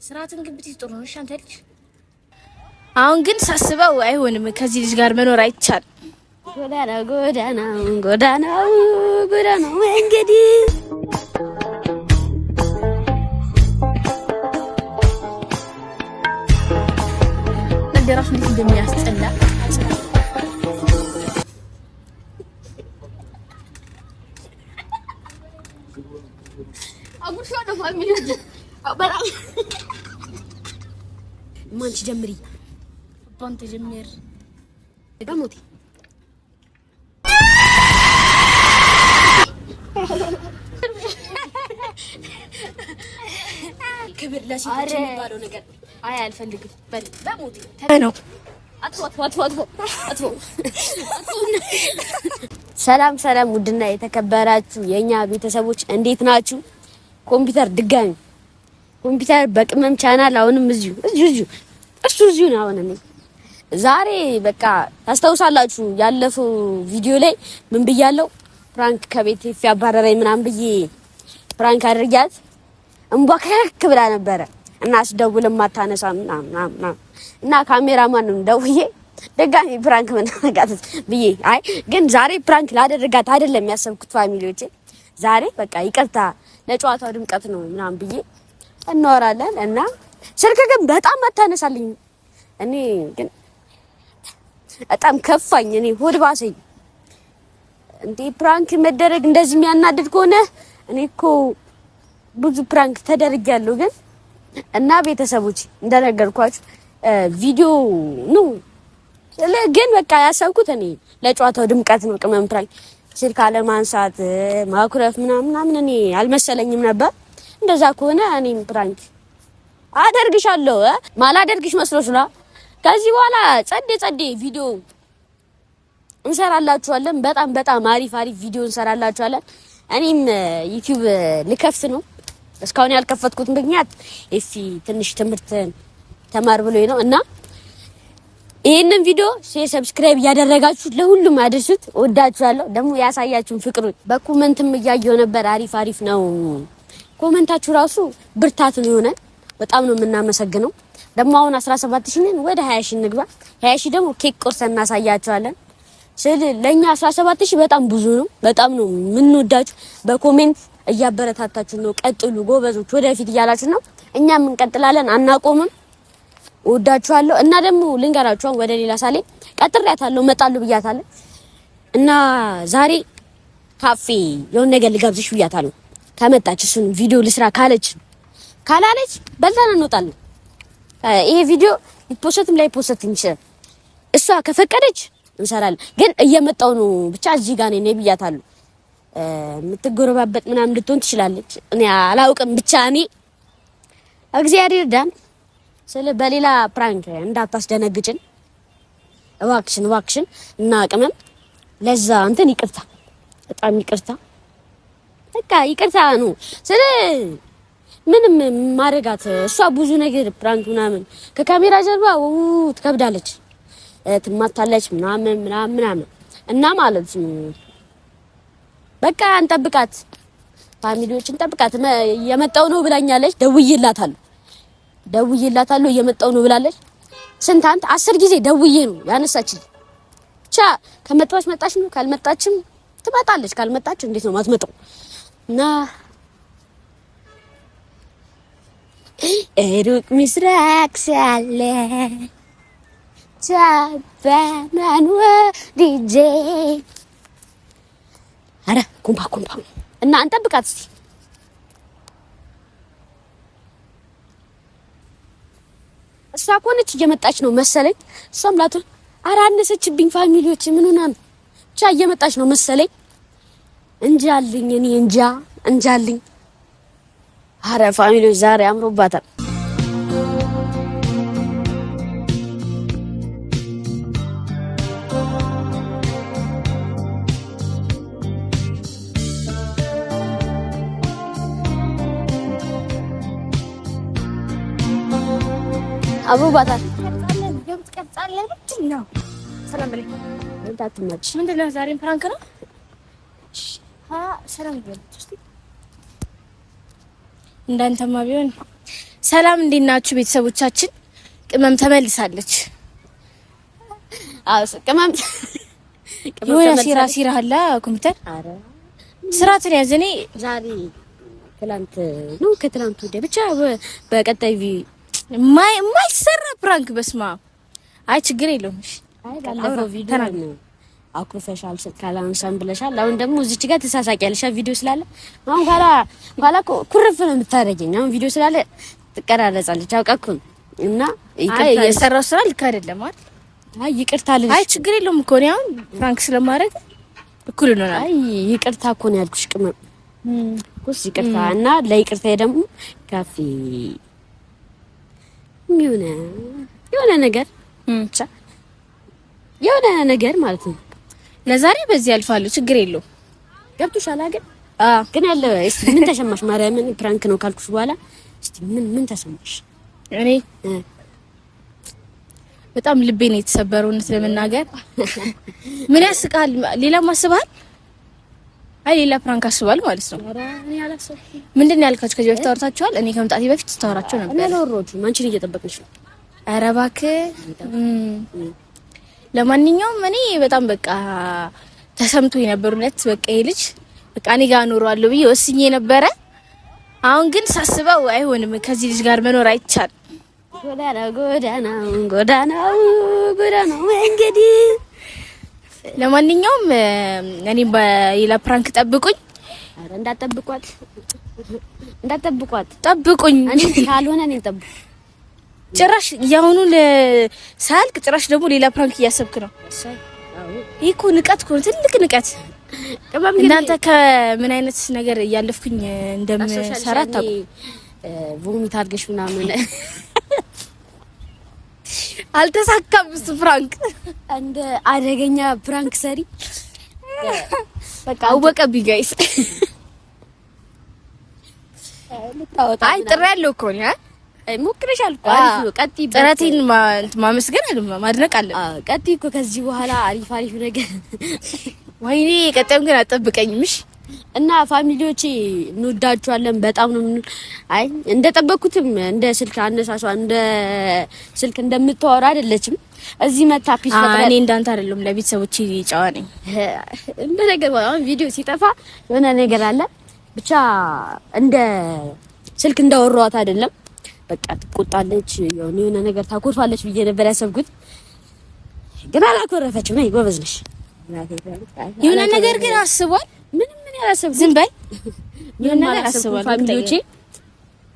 ስራትን ግብት ጥሩ ነው። እሺ አንተ ልጅ አሁን ግን ሳስበው አይሆንም። ከዚህ ልጅ ጋር መኖር አይቻልም። ጎዳናው እንግዲህ እንደራሱ ልጅ እንደሚያስጠላ አጉርሻ ነው ፋሚሊ አባራ ማንቺ ጀምሪ ባንተ ጀምር ደሞቲ ክብር ለሴቶች የሚባለው ነገር አይ አልፈልግም በሞቲ ነው አጥፎ ሰላም ውድና የተከበራችሁ የኛ ቤተሰቦች እንዴት ናችሁ? ኮምፒውተር በቅመም ቻናል አሁንም እዚሁ ነው። አሁን ዛሬ በቃ ታስታውሳላችሁ ያለፈው ቪዲዮ ላይ ምን ብያለሁ? ፕራንክ ከቤት ያባረረኝ ምናምን ብዬ ፕራንክ አድርጊያት እንቧከክ ብላ ነበረ እና አስደውልም አታነሳ እና ካሜራማን ደውዬ ደጋሚ ፕራንክ ምናረጋት ብዬ አይ ግን ዛሬ ፕራንክ ላደርጋት አይደለም ያሰብኩት ፋሚሊዎቼ ዛሬ በቃ ይቅርታ ለጨዋታው ድምቀት ነው ምናምን ብዬ እናወራለን እና ስልክ ግን በጣም አታነሳልኝ። እኔ ግን በጣም ከፋኝ። እኔ ሆድ ባሰኝ። እንዴ ፕራንክ መደረግ እንደዚህ የሚያናድድ ከሆነ እኔ እኮ ብዙ ፕራንክ ተደርጊያለሁ ግን እና ቤተሰቦች እንደነገርኳችሁ ቪዲዮ ነው ግን በቃ ያሰብኩት እኔ ለጨዋታው ድምቀት ነው። ቅመም ፕራንክ ስልክ አለማንሳት ማኩረፍ ምናምን እኔ አልመሰለኝም ነበር። እንደዛ ከሆነ እኔም ፕራንክ አደርግሻለሁ ማላደርግሽ መስሎሽ ነው። ከዚህ በኋላ ጸዴ ቪዲዮ እንሰራላችኋለን። በጣም አሪፍ ቪዲዮ እንሰራላችኋለን። እኔም ዩቲዩብ ልከፍት ነው። እስካሁን ያልከፈትኩት ምክንያት እሺ ትንሽ ትምህርት ተማር ብሎኝ ነው እና ይሄንን ቪዲዮ ሰብስክራይብ ያደረጋችሁ ለሁሉም አድርሱት። ወዳችኋለሁ። ደግሞ ያሳያችሁን ፍቅሩን በኮሜንትም እያየው ነበር። አሪፍ ነው ኮሜንታችሁ ራሱ ብርታት ነው የሆነን። በጣም ነው የምናመሰግነው። ደግሞ አሁን 17000 ነን፣ ወደ 20000 እንግባ። 20000 ደግሞ ኬክ ቆርሰን እናሳያችኋለን። ለኛ 17000 በጣም ብዙ ነው። በጣም ነው የምንወዳችሁ። በኮሜንት እያበረታታችሁ ነው። ቀጥሉ ጎበዞች፣ ወደፊት እያላችሁ ነው። እኛም እንቀጥላለን፣ አናቆምም። ወዳችኋለሁ እና ደግሞ ልንገራችሁ ወደ ሌላ ሳሌ ቀጥሬያታለሁ እመጣለሁ ብያታለሁ እና ዛሬ ካፌ የሆነ ነገር ልጋብዝሽ ብያታለሁ። ከመጣች እሱን ቪዲዮ ልስራ ካላለች በልተን እንወጣለን። ይሄ ቪዲዮ ይፖስትም ላይ ፖስትም ይችላል። እሷ ከፈቀደች እንሰራለን። ግን እየመጣው ነው ብቻ እዚህ ጋር ነኝ ብያታለሁ። የምትጎረባበጥ ምናምን ልትሆን ትችላለች። እኔ አላውቅም። ብቻ እኔ እግዚአብሔር ይርዳን። በሌላ ፕራንክ እንዳታስደነግጭን እባክሽን እና ቅመም ለዛ እንትን ይቅርታ፣ በጣም ይቅርታ። በቃ ይቅርታ ነው ምንም ማረጋት እሷ ብዙ ነገር ፕራንክ ምናምን ከካሜራ ጀርባ ትከብዳለች፣ ትማታለች ምናምን እና ማለት በቃ እንጠብቃት፣ ፋሚሊዎች እንጠብቃት። የመጣው ነው ብላኛለች። ደውዬላታለሁ እየመጣው ነው ብላለች። ስንት 10 ጊዜ ደውዬ ነው ያነሳችኝ። ብቻ ከመጣች መጣች ነው፣ ካልመጣችም ትመጣለች። ካልመጣች እንዴት ነው ማትመጣው? እና ሩቅ ምስራቅ ሳለ ቻባናን ወዲጄ አረ ኩምፓ እና እንጠብቃት እስቲ። እሷ ኮነች እየመጣች ነው መሰለኝ። እሷም ላቱ አራነሰችብኝ። ፋሚሊዎች ምን ሆና ነው? ብቻ እየመጣች ነው መሰለኝ። እንጃልኝ እኔ እንጃልኝ። አረ ፋሚሊዎች ዛሬ አምሮባታል። አብሮባታል። ቀርጻለን ነው። ሰላም በለኝ። እንታትማች ምንድነው? ዛሬም ፕራንክ ነው። ሰላም በለኝ። እንዳንተማ ቢሆን ሰላም እንዴት ናችሁ ቤተሰቦቻችን? ቅመም ተመልሳለች። ቅመም ሲራ አለ ኮምፒውተር ስራትን ያዘኔ ዛሬ ከትላንት ወዲያ ብቻ በቀጣይ ማይሰራ ፕራንክ በስማ አይ ችግር የለውም። እሺ ባለፈው ቪዲዮ ነው አኩርፈሻል ካላንሳም ብለሻል። አሁን ደግሞ እዚች ጋር ተሳሳቂያለሽ ቪዲዮ ስላለ አሁን ኋላ ኩርፍ ነው የምታረገኝ። አሁን ቪዲዮ ስላለ ትቀራረጻለች አውቃኩን እና የሰራው ስራ ልክ አይደለም አይደል? ይቅርታ ልጅ አይ ችግር የለውም እኮ ነው አሁን ፍራንክ ስለማድረግ እኩል ነው። አይ ይቅርታ እኮ ነው ያልኩሽ ቅመም ኩስ ይቅርታ እና ለይቅርታ ደግሞ ካፌ የሆነ ነገር የሆነ ነገር ማለት ነው። ለዛሬ በዚህ ያልፋሉ ችግር የለውም። ገብቶሻል አይደል? ግን ያለ እስቲ ምን ተሰማሽ? ማርያምን ፕራንክ ነው ካልኩሽ በኋላ እስቲ ምን ተሰማሽ? እኔ በጣም ልቤ ነው የተሰበረው እውነት ለመናገር። ምን ያስቃል? ሌላ ማስባል? አይ ሌላ ፕራንክ አስባል ማለት ነው። ኧረ እኔ አላሰብኩም። ምንድን ነው ያልካችሁ? ከዚህ በፊት አውርታችኋል? እኔ ከመምጣቴ በፊት ተዋራችሁ ነበር። እኔ አላወራሁም። አንቺን እየጠበቅሽ ነው። ኧረ እባክህ። ለማንኛውም እኔ በጣም በቃ ተሰምቶኝ ነበር እውነት። በቃ ይሄ ልጅ በቃ እኔ ጋር ኖሯለሁ ብዬ ወስኜ ነበረ። አሁን ግን ሳስበው አይሆንም፣ ከዚህ ልጅ ጋር መኖር አይቻልም። ጎዳናው እንግዲህ ለማንኛውም እኔ በሌላ ፕራንክ ጠብቁኝ። አረ እንዳትጠብቋት ጠብቁኝ። እኔ ካልሆነ እኔ ጠብቁ። ጭራሽ ያሁኑን ሳልክ ጭራሽ ደግሞ ሌላ ፕራንክ እያሰብክ ነው። ይሄ እኮ ንቀት እኮ ትልቅ ንቀት። እናንተ ከምን አይነት ነገር እያለፍኩኝ እንደምሰራ ታውቁ። ቮሚት አድርገሽ ምናምን አልተሳካም። እሱ ፕራንክ እንደ አደገኛ ፕራንክ ሰሪ በቃ አወቀብኝ ጋይስ። አይ ጥሪ ያለው እኮ ነው። ሞክረሻል እኮ አሪፍ ነው። ቀጥይ። ጥረቴን ማመስገን አለ ማድነቅ አለ። ቀጥይ እኮ ከዚህ በኋላ አሪፍ ነገር። ወይኔ ቀጣዩን ግን አጠብቀኝም። እሺ እና ፋሚሊዎቼ እንወዳችኋለን በጣም ነው። አይ እንደጠበኩትም እንደ ስልክ አነሳሷ እንደ ስልክ እንደምታወራ አይደለችም። እዚህ መታ ፒስ ፈጥራ እኔ እንዳንተ አይደለም ለቤተሰቦቼ ጨዋ ነኝ። እንደ ነገር አሁን ቪዲዮ ሲጠፋ የሆነ ነገር አለ ብቻ እንደ ስልክ እንዳወራኋት አይደለም። በቃ ትቆጣለች፣ የሆነ ነገር ታኮርፋለች ብዬ ነበር ያሰብኩት፣ ግን አላኮረፈችም። ነይ ጎበዝ ነሽ። የሆነ ነገር ግን አስቧል። ምንም ያላሰብኩት ዝም በል። የሆነ ነገር አስቧል።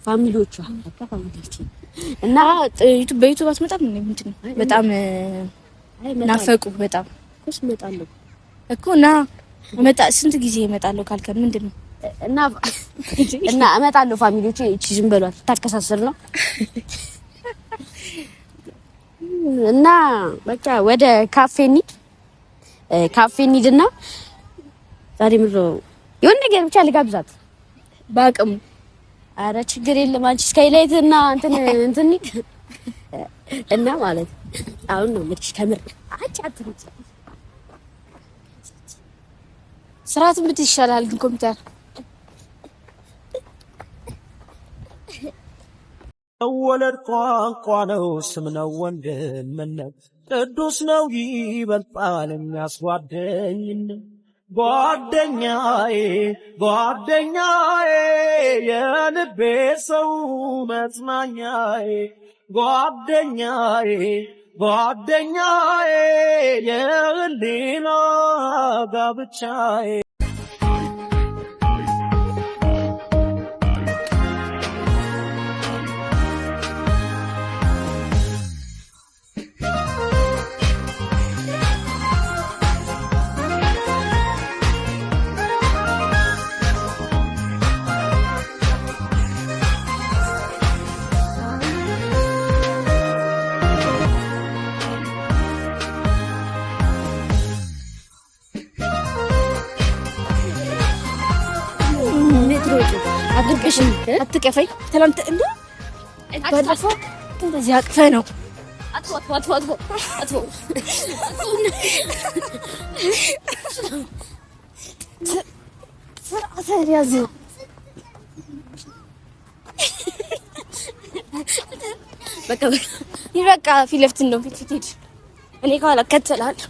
ፋሚሊዎቿ እና በዩቲዩብ አትመጣም እንዴ? ምንድን ነው በጣም ናፈቁ። በጣም እኮ እመጣለሁ እኮ ና መጣ። ስንት ጊዜ እመጣለሁ ካልከን ምንድን ነው እና እመጣለሁ። ፋሚሊዎቼ እቺ ዝም በሏት ታከሳሰር ነው። እና በቃ ወደ ካፌ እንሂድና ዛሬ የሆነ ነገር ብቻ ልጋብዛት በአቅሙ። አረ ችግር የለም አንቺ ስካይላይት እና እንትን እና ማለት አሁን ነው ልጅ ከምር አጫጥሩት ስራትን ብት ይሻላል ግን ኮምፒውተር ወለድ ቋንቋ ነው ስም ነው ወንድምነት ቅዱስ ነው ይበልጣል የሚያስጓደኝነት ጓደኛዬ የልቤ ሰው መጽናኛዬ ጓደኛዬ የህሊና ጋብቻዬ አትቀፈኝ። ትላንት እንዴ ባለፈው እንደዚህ አቅፈ ነው አጥፎ በቃ ይበቃ። ፊት ለፊት ነው ፊት ሂድ። እኔ ከኋላ እከተላለሁ።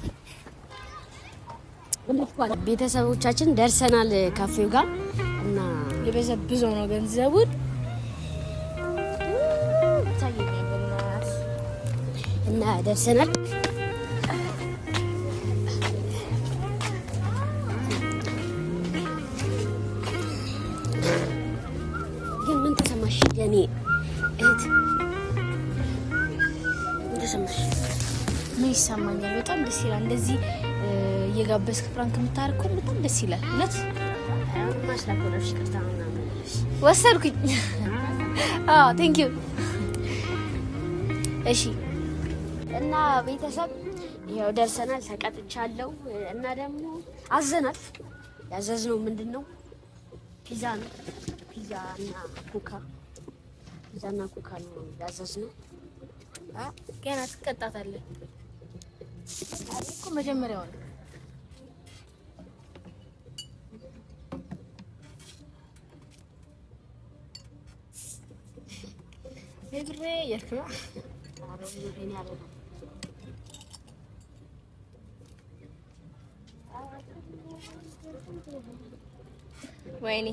ቤተሰቦቻችን ደርሰናል ካፌው ጋር እና የበዘብዘው ነው ገንዘቡን እና ደርሰናል። ግን ምን ተሰማሽ የኔ እህት? ምን ተሰማሽ? ምን ይሰማኛል? በጣም ደስ ይላል። እንደዚህ እየጋበዝክ ፕራንክ የምታደርገው በጣም ደስ ይላል። እውነት ማስላኮላሽ ይቅርታ ምናምን ወሰድኩኝ። አዎ ቴንክ ዩ። እሺ እና ቤተሰብ ይሄው ደርሰናል። ተቀጥቻለሁ እና ደግሞ አዘናል። ያዘዝነው ምንድነው? ፒዛ ነው። ፒዛ እና ኮካ ነው ያዘዝነው። ገና ትቀጣታለህ እኮ መጀመሪያው ነው። ለግሬ ያልከው አረብኝ ያለው ወይኔ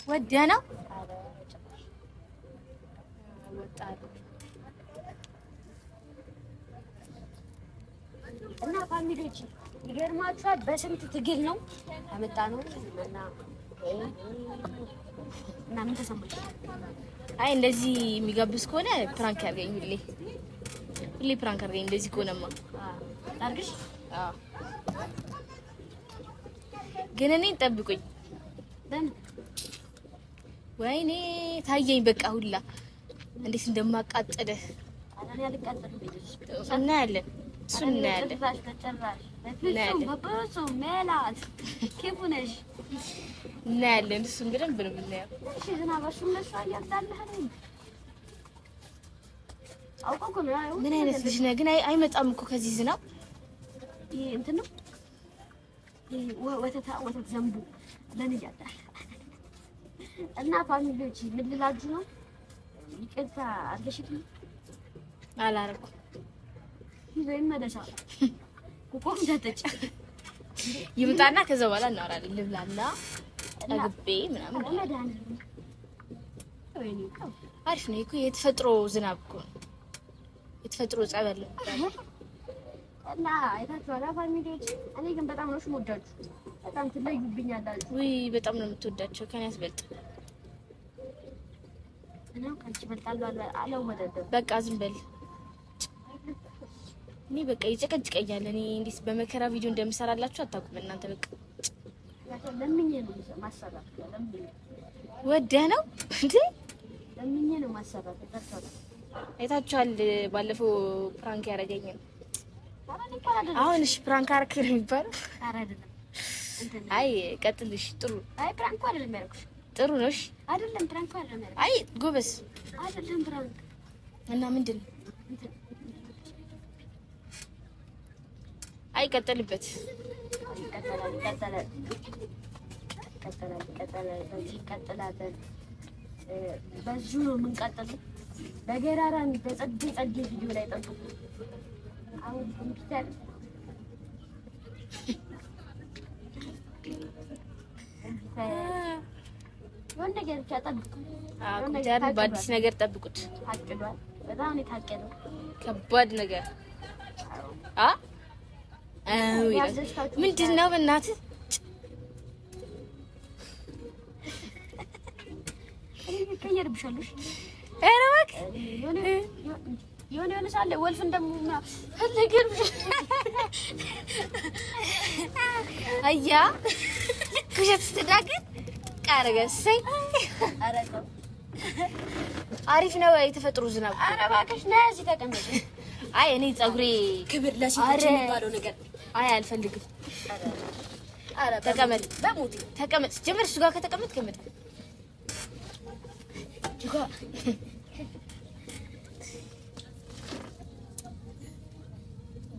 ወዲያ ነው እና ፋሚሊዎች ይገርማችኋል። በስንት ትግል ነው ያመጣ ነው እና ምን ተሰማሽ? አይ እንደዚህ የሚጋብዝ ከሆነ ፕራንክ ያርገኝ። ሁሌ ፕራንክ አርገኝ። እንደዚህ ከሆነማ ታርግሽ። አዎ ግን እኔን ጠብቁኝ። ወይኔ ታየኝ በቃ ሁላ እንዴት እንደማቃጠልህ አላን ያልቃጠል ቤትሽ እናያለን። እሱ እናያለን። ሜላት ኬፉ ነሽ እናያለን። እሱን በደንብ ነው የምናየው። እሺ ዝናባሽም ለሷ ያዳልህ አውቀው እኮ ነው። ምን አይነት ልጅ ነህ ግን? አይመጣም እኮ ከዚህ ዝናብ። ይሄ እንትን ነው ወተት ዘንቡ ለኔ ያዳል እና ፋሚሊዎች ምን ልላችሁ ነው? ይቅርታ አድርገሽልኝ አላረኩም። ይዘኝ መደሳ ኮኮም ዳተች ይምጣና ከዛ በኋላ እናወራለን። ልብላና ጠግቤ ምናምን አሪፍ ነው እኮ የተፈጥሮ ዝናብ እኮ የተፈጥሮ ጸበል እና አይታችኋል ፋሚሊዎች። እኔ ግን በጣም ነው የምወዳችሁ። በጣም ትለዩብኛላችሁ። ውይ በጣም ነው የምትወዳቸው። ከኔ አስበልጥ ነው ካንቺ በልጣለሁ አለው መደደ በቃ ዝም በል። እኔ በቃ ይጨቀጭቀኛል። እኔ እንዴት በመከራ ቪዲዮ እንደምሰራላችሁ አታውቁም እናንተ። በቃ ለምኜ ነው ማሰራት ለምኜ ወደህ ነው እንዴ? ለምኜ ነው ማሰራት ተፈጠረ። አይታችኋል ባለፈው ፕራንክ ያደረገኝ ነው። አሁን እሺ ፕራንክ አርክ ነው የሚባለው? ኧረ አይደለም። አይ ቀጥልሽ። ጥሩ አይ ፕራንክ አይደለም ያደረኩሽ። ጥሩ ነው። እሺ አይደለም ፕራንክ አይደለም ያደረኩሽ። አይ ጎበስ አይደለም ፕራንክ እና ምንድን ነው? አይ ቀጥልበት። ይቀጥላል። በዚሁ ነው የምንቀጥለው። በገራራን በጸዴ ቪዲዮ ላይ ጠብቁ። አሁን ኮምፒውተር የሆነ ነገር ብቻ ጠብቁ። ኮምፒውተር በአዲስ ነገር ጠብቁት። ታቅዷል። በጣም ነው የታቀደው። ከባድ ነገር ምንድን ነው በእናትህ? ይቀየርብሻለሽ። ኧረ እባክህ የሆነ ሳለ ወልፍ እንደምና ፈልገን አያ ኩሸት ስትዳገት ቃረገሰይ አረቀው አሪፍ ነው የተፈጥሮ ዝናብ። ኧረ እባክሽ ነይ እዚህ ተቀመጪ። አይ እኔ ፀጉሬ ክብር ለሴቶች የሚባለው ነገር አይ አልፈልግም። ኧረ ተቀመጥ፣ በሞቴ ተቀመጥ። ጀመር እሱ ጋር ከተቀመጥ ከመጥ ጁጋ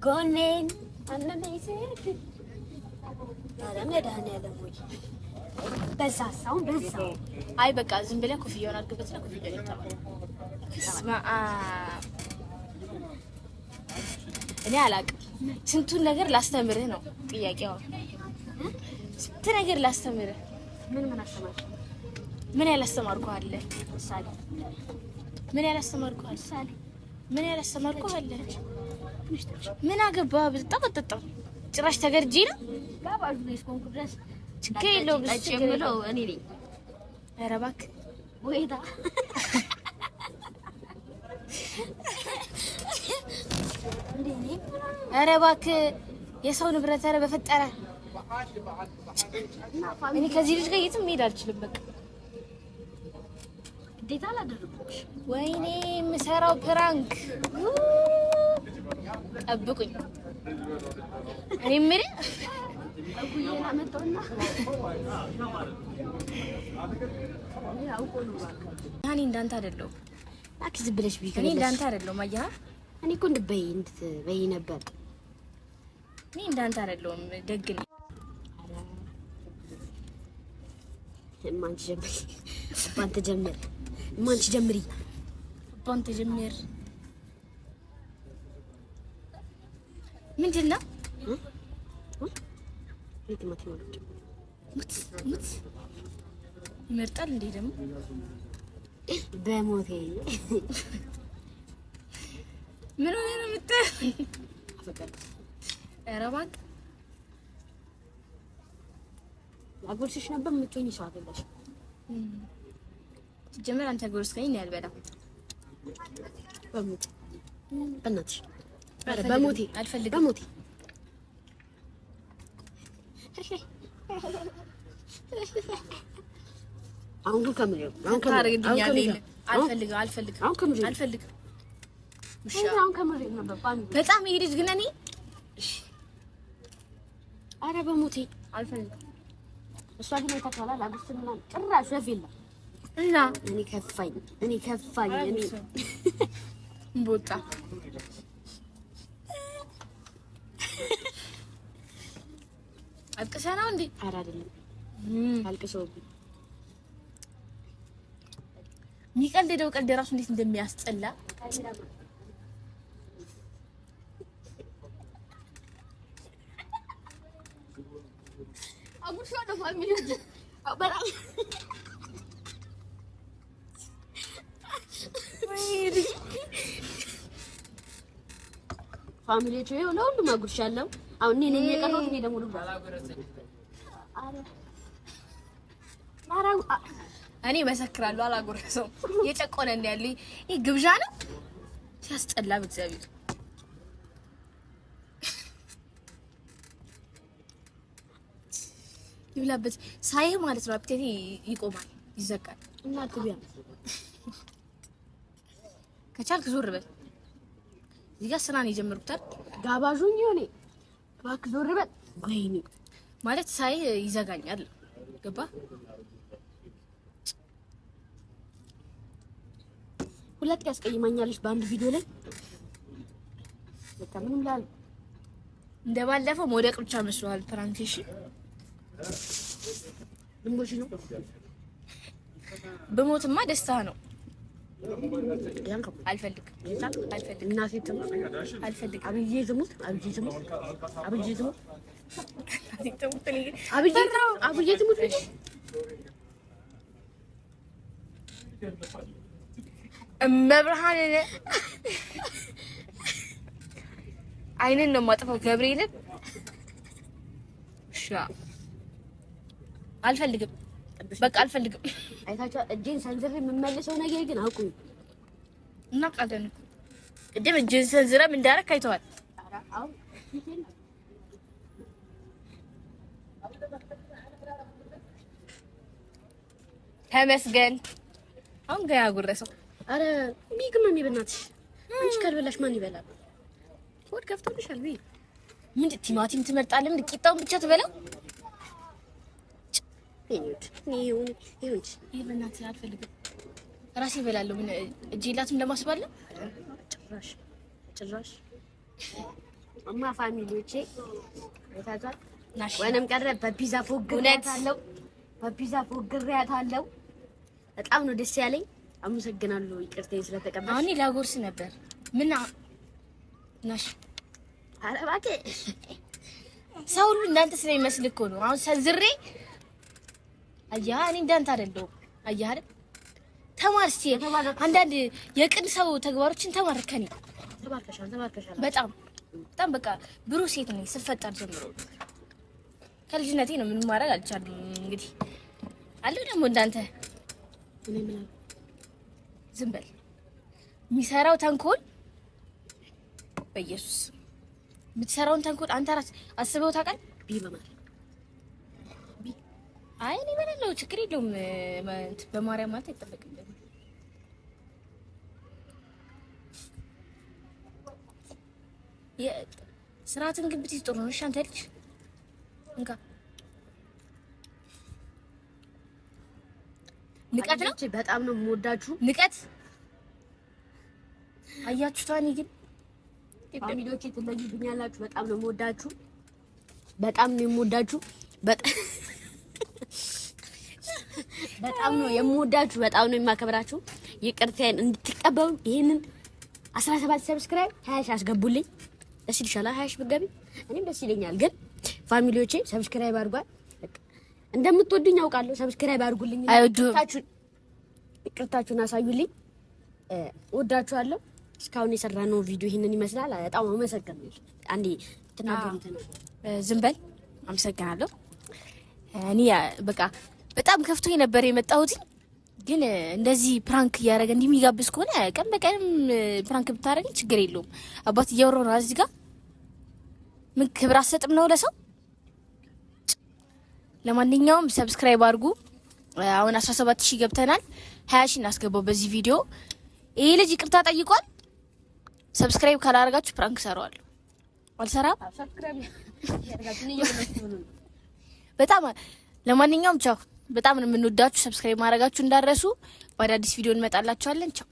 ጎኔን አነመይሴት ኧረ መድኃኒዓለም ወይ በዛሳው በዛው አይ በቃ ዝም ብለህ ኮፍያውን አድርግበት ነው ኮፍያው ይተባል እስማ እኔ አላቅም ስንቱን ነገር ላስተምርህ ነው ጥያቄው ስንት ነገር ላስተምርህ ምን አስተማርኩ ምን ያላስተማርኩህ አለ ምሳሌ ምን ያላስተማርኩህ ምሳሌ ምን ያላስተማርኩህ አለ ምን አገባ ብትጠጣው ጭራሽ ተገርጂ ነው ጋባዡ ነው እስኮንኩ ድረስ ችግር የለውም ተጨምለው እኔ ነኝ ኧረ እባክህ ወይታ ኧረ እባክህ የሰው ንብረት ኧረ በፈጠረ እኔ ከዚህ ልጅ ጋር የትም መሄድ አልችልም በቃ ግዴታ አላደረኩሽ ወይኔ የምሰራው ፕራንክ ጠብቁኝ እኔ ምን አጉዬና መጣውና እኔ እንዳንተ አይደለሁም አክዝ ብለሽ ቢከለ እኔ እንዳንተ አይደለሁም አያ እኔ እኮ እንድትበይ ነበር እኔ እንዳንተ አይደለሁም ደግ ነኝ ማንቺ ጀምሪ ባንተ ጀምር ማንቺ ጀምሪ ባንተ ጀምር ምንድነው ሙት ይመርጣል እንዴ ደግሞ በሞቴ ምን ሆነ ነው ምት አፈቀር ኧረ እባክህ አጎልሽሽ ነበር ምትሆኚ ሰው አይደለሽ ጀመር አንተ ጎርስከኝ ነው ያልበላ በሞቴ በእናትሽ በሞቴ አልፈልግም በሞቴ አሁን ከምሬው አሁን አልፈልግም አሁን ከምሬው ነበር በጣም ይሄ ልጅ ግን እኔ ኧረ በሞቴ አልፈልግም እሷ ግን አይታችኋል አጉስትና ጭራሽ ወፍይላ እና እኔ ከፋኝ እኔ ቦጣ አልቅሰና እንዴ ኧረ አይደለም አልቅሰውብኝ የሚቀልደው ቀልድ ራሱ እንዴት እንደሚያስጠላ አጉርሻ ነው ፋሚሊ በጣም ፋሚሊዎቹ ይኸው ለሁሉም አጉርሻለሁ። አሁን እኔ ነኝ የቀረሁት። እኔ ደግሞ ልባ እኔ መሰክራለሁ አላጎረሰውም። የጨቆነ እንደ ያለ ይሄ ግብዣ ነው ሲያስጠላ በእግዚአብሔር ይብላበት ሳይህ ማለት ነው። አፕቴቴ ይቆማል ይዘጋል እና ትቢያ ከቻልክ ዞር በል። እዚህ ጋር ስራ ነው የጀመርኩት አይደል? ጋባዡኝ ይሆኔ እባክህ ዞር በል። ወይኔ ማለት ሳይህ ይዘጋኛል። ገባ? ሁለት ያስቀይማኛለሽ በአንድ ቪዲዮ ላይ በቃ ምንም ላል እንደባለፈው መውደቅ ብቻ መስሏል። ፕራንክሽ ድንቦሽ ነው። በሞትማ ደስታ ነው። ያንከው አልፈልግም እናቴ ትሙት አልፈልግም። አብዬ ትሙት አብዬ ትሙት መብርሃን አይንን ነው የማጥፋው። ገብርኤልን አልፈልግም፣ በቃ አልፈልግም። አይታችሁ እጄን ሰንዝሬ የምመልሰው ነገር ግን አቁኝ እና ቃለን ቅድም እጄን ሰንዝሬ ምን እንዳደረክ አይተዋል። ተመስገን። አሁን ገና ጉረሰው። አረ ቢግማ የሚበናትሽ አንቺ ካልበላሽ ማን ይበላል? ወድ ከፍቶልሻል። ቢ ምን ቲማቲም ትመርጣለህ? ምን ቂጣውን ብቻ ትበላው? ይሁን ይሄ በእናትህ አልፈልግም። ራሴ እበላለሁ። ምን እጄላትም ለማስባለ ጭራሽ እማ ፋሚሊዎቼ አይታዛት ናሽ ወንም ቀረ በፒዛ ፎግ እውነት አለው በፒዛ ፎግሬያታለሁ። በጣም ነው ደስ ያለኝ። አመሰግናለሁ ይቅርታዬን ስለተቀበልሽ። አሁን ላጎርስ ነበር ምን ናሽ? ኧረ እባክህ ሰው ሁሉ እንዳንተ ስለሚመስል እኮ ነው። አሁን ሰዝሬ አያህ እኔ እንዳንተ አይደለሁም። አያህ አይደል? ተማር እስኪ አንዳንድ የቅን ሰው ተግባሮችን ተማር ከኔ። ተባርከሻል። በጣም በቃ ብሩህ ሴት ነኝ ስፈጠር ጀምሮ ከልጅነቴ ነው። ምን ማድረግ አልቻልኩም። እንግዲህ አለው ደግሞ እንዳንተ እኔ ምን ዝም በል የሚሰራው ተንኮል በኢየሱስ የምትሰራውን ተንኮል አንተ ራስ አስበው ታውቃለህ? አይ እኔ በለው ችግር የለውም። በማርያም ማለት አይጠበቅብኝም። ስርዓትን ግን ብትይዝ ጥሩ ነው። እሺ አንተ ልጅ እንካ ንቀት ነው። በጣም ነው የምወዳችሁ። ንቀት አያችሁ ታኒ ግን ፋሚሊዎቼ ትለዩብኛላችሁ። በጣም ነው የምወዳችሁ። በጣም ነው የምወዳችሁ። በጣም ነው የምወዳችሁ። በጣም ነው የማከብራችሁ። ይቅርታዬን እንድትቀበሉ ይሄንን 17 ሰብስክራይብ 20 ሺህ አስገቡልኝ። ደስ ይልሻል 20 ሺህ ብትገቢ እኔም ደስ ይለኛል። ግን ፋሚሊዎቼ ሰብስክራይብ አድርጓል። እንደምትወዱኝ አውቃለሁ። ሰብስክራይብ አድርጉልኝ። ይቅርታችሁን አሳዩልኝ። ወዳችኋለሁ። እስካሁን የሰራነው ቪዲዮ ይሄንን ይመስላል። በጣም አመሰግናለሁ። አንዴ ተናገሩት ነው። ዝም በል አመሰግናለሁ። እኔ በቃ በጣም ከፍቶኝ ነበር የመጣሁት። ግን እንደዚህ ፕራንክ እያደረገ እንዲህ የሚጋብዝ ከሆነ ቀን በቀንም ፕራንክ ብታደርገኝ ችግር የለውም። አባት እያወራሁ ነው እዚህ ጋር ምን ክብር አሰጥም ነው ለሰው። ለማንኛውም ሰብስክራይብ አድርጉ። አሁን 17000 ገብተናል። 20000 እናስገባው በዚህ ቪዲዮ። ይሄ ልጅ ይቅርታ ጠይቋል። ሰብስክራይብ ካላደረጋችሁ ፕራንክ ሰራዋለሁ። አልሰራም። ሰብስክራይብ ያደርጋችሁ በጣም ለማንኛውም ቻው። በጣም ነው የምንወዳችሁ። ሰብስክራይብ ማድረጋችሁ እንዳረሱ። በአዳዲስ ቪዲዮ እንመጣላችኋለን። ቻው።